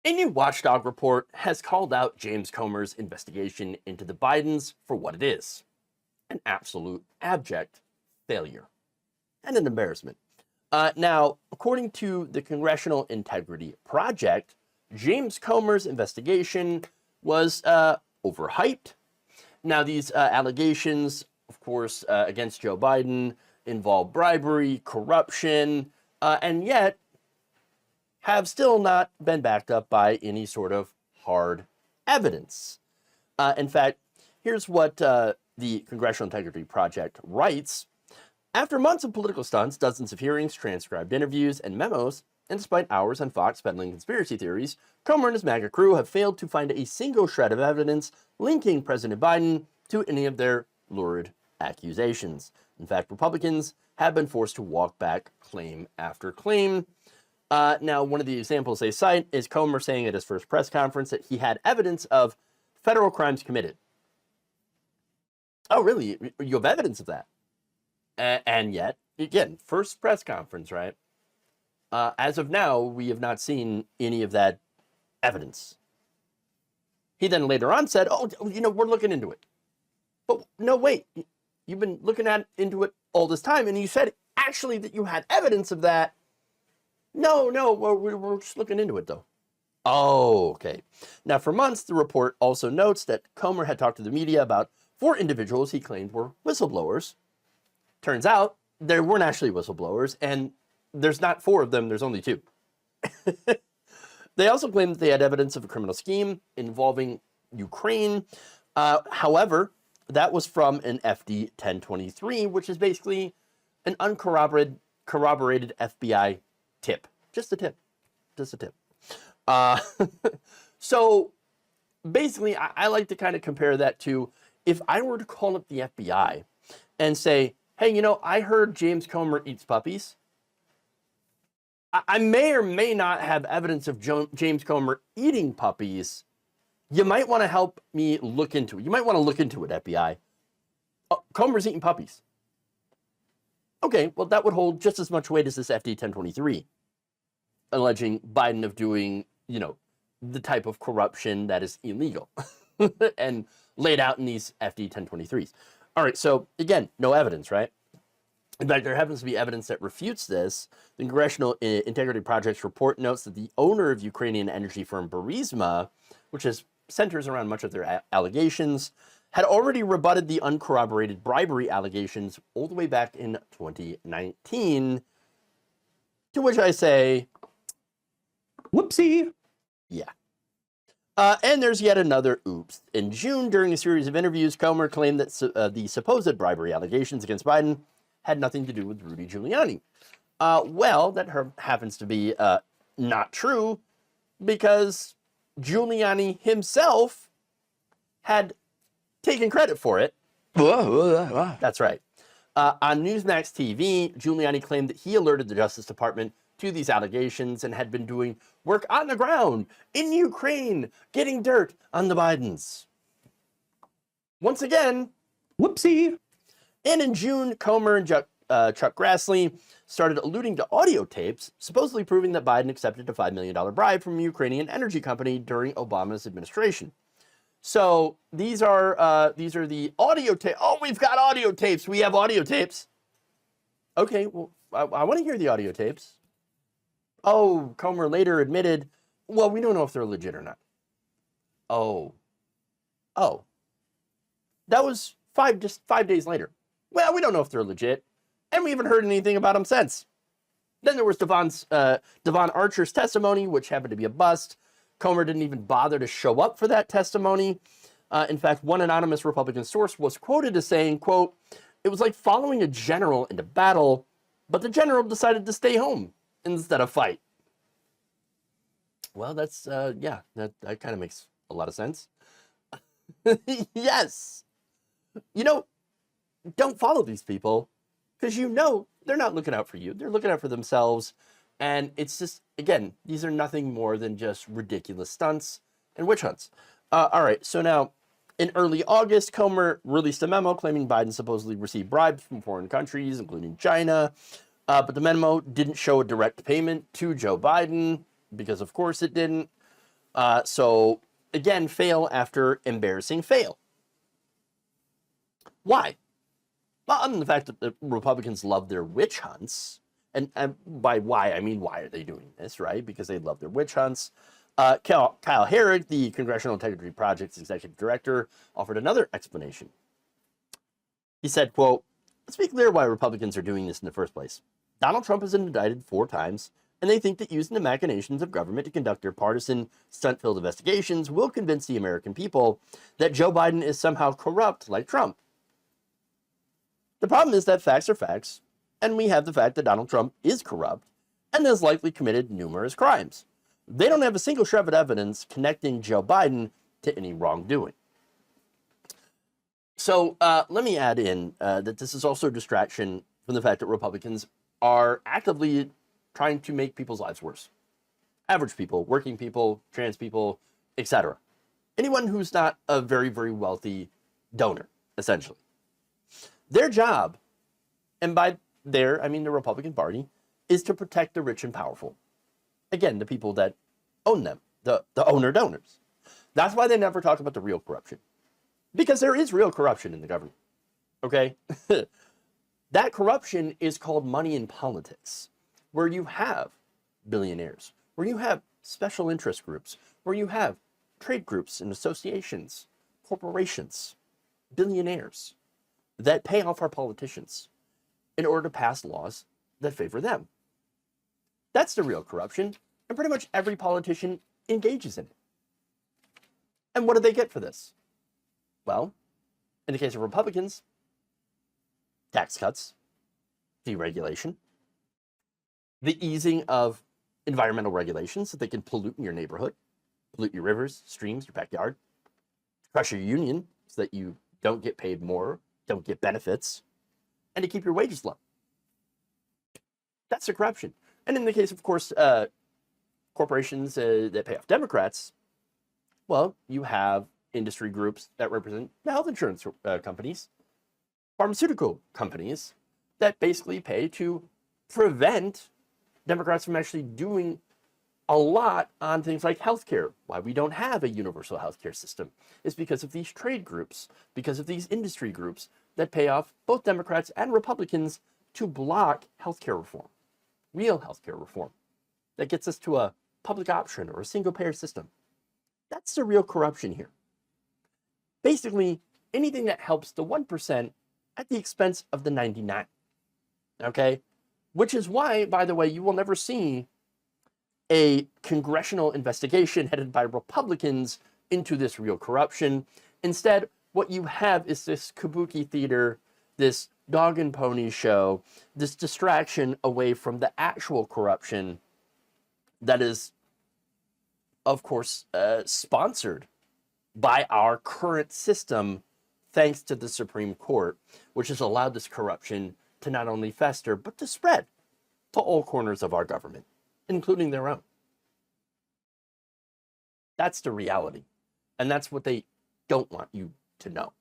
A new Watchdog report has called out James Comer's investigation into the Bidens for what it is: an absolute abject failure and an embarrassment. Now, according to the Congressional Integrity Project, James Comer's investigation was overhyped. Now, these allegations, of course, against Joe Biden involve bribery, corruption, and yet have still not been backed up by any sort of hard evidence. In fact, here's what the Congressional Integrity Project writes. After months of political stunts, dozens of hearings, transcribed interviews, and memos, and despite hours on Fox peddling conspiracy theories, Comer and his MAGA crew have failed to find a single shred of evidence linking President Biden to any of their lurid accusations. In fact, Republicans have been forced to walk back claim after claim. Now, one of the examples they cite is Comer saying at his first press conference that he had evidence of federal crimes committed. Oh, really? You have evidence of that? And yet, again, first press conference, right? As of now, we have not seen any of that evidence. He then later on said, oh, we're looking into it. But no, wait, you've been looking into it all this time, and you said actually that you had evidence of that. No, we're just looking into it, though. Oh, okay. Now, for months, the report also notes that Comer had talked to the media about 4 individuals he claimed were whistleblowers. Turns out, there weren't actually whistleblowers, and there's not 4 of them, there's only 2. They also claimed that they had evidence of a criminal scheme involving Ukraine. However, that was from an FD 1023, which is basically an uncorroborated FBI tip. Just a tip. So basically, I like to kind of compare that to if I were to call up the FBI and say, hey, I heard James Comer eats puppies. I may or may not have evidence of James Comer eating puppies. You might want to help me look into it. You might want to look into it, FBI. Oh, Comer's eating puppies. Okay, well, that would hold just as much weight as this FD 1023, alleging Biden of doing, the type of corruption that is illegal and laid out in these FD 1023s. All right, so again, no evidence, right? In fact, there happens to be evidence that refutes this. The Congressional Integrity Project's report notes that the owner of Ukrainian energy firm Burisma, which centers around much of their allegations, had already rebutted the uncorroborated bribery allegations all the way back in 2019, to which I say, whoopsie. Yeah. And there's yet another oops. In June, during a series of interviews, Comer claimed that the supposed bribery allegations against Biden had nothing to do with Rudy Giuliani. Well, that happens to be not true, because Giuliani himself had taken credit for it. That's right. On Newsmax TV, Giuliani claimed that he alerted the Justice Department to these allegations and had been doing work on the ground in Ukraine, getting dirt on the Bidens. Once again, whoopsie. And in June, Comer and Chuck Grassley started alluding to audio tapes, supposedly proving that Biden accepted a $5 million bribe from a Ukrainian energy company during Obama's administration. So these are the audio tapes. Oh, we've got audio tapes. We have audio tapes. Okay, well, I want to hear the audio tapes. Oh, Comer later admitted, well, we don't know if they're legit or not. Oh. That was just 5 days later. Well, we don't know if they're legit, and we haven't heard anything about them since. Then there was Devon Archer's testimony, which happened to be a bust. Comer didn't even bother to show up for that testimony. In fact, one anonymous Republican source was quoted as saying, quote, "It was like following a general into battle, but the general decided to stay home instead of fight." Well, that's, yeah, that kind of makes a lot of sense. Yes. Don't follow these people, because they're not looking out for you. They're looking out for themselves. And it's just, again, these are nothing more than just ridiculous stunts and witch hunts. All right, so now, in early August, Comer released a memo claiming Biden supposedly received bribes from foreign countries, including China. But the memo didn't show a direct payment to Joe Biden, because of course it didn't. So again, fail after embarrassing fail. Why? Well, other than the fact that the Republicans love their witch hunts, and by why, I mean, why are they doing this, right? Because they love their witch hunts. Kyle Herrick, the Congressional Integrity Project's executive director, offered another explanation. He said, quote, "Let's be clear why Republicans are doing this in the first place. Donald Trump has been indicted 4 times, and they think that using the machinations of government to conduct their partisan, stunt-filled investigations will convince the American people that Joe Biden is somehow corrupt like Trump. The problem is that facts are facts, and we have the fact that Donald Trump is corrupt and has likely committed numerous crimes. They don't have a single shred of evidence connecting Joe Biden to any wrongdoing." So let me add in that this is also a distraction from the fact that Republicans are actively trying to make people's lives worse. Average people, working people, trans people, etc. Anyone who's not a very, very wealthy donor, essentially. Their job, and by their, I mean the Republican Party, is to protect the rich and powerful. Again, the people that own them, the owner donors. That's why they never talk about the real corruption. Because there is real corruption in the government, okay? That corruption is called money in politics, where you have billionaires, where you have special interest groups, where you have trade groups and associations, corporations, billionaires that pay off our politicians in order to pass laws that favor them. That's the real corruption, and pretty much every politician engages in it. And what do they get for this? Well, in the case of Republicans, tax cuts, deregulation, the easing of environmental regulations so they can pollute in your neighborhood, pollute your rivers, streams, your backyard, crush your union so that you don't get paid more, don't get benefits, and to keep your wages low. That's the corruption. And in the case, of course, corporations that pay off Democrats, well, you have industry groups that represent the health insurance companies, pharmaceutical companies that basically pay to prevent Democrats from actually doing a lot on things like healthcare. Why we don't have a universal healthcare system is because of these trade groups, because of these industry groups that pay off both Democrats and Republicans to block healthcare reform, real healthcare reform that gets us to a public option or a single payer system. That's the real corruption here. Basically, anything that helps the 1% at the expense of the 99. Okay? Which is why, by the way, you will never see a congressional investigation headed by Republicans into this real corruption. Instead, what you have is this kabuki theater, this dog and pony show, this distraction away from the actual corruption that is, of course, sponsored by our current system, thanks to the Supreme Court, which has allowed this corruption to not only fester, but to spread to all corners of our government, including their own. That's the reality. And that's what they don't want you to know.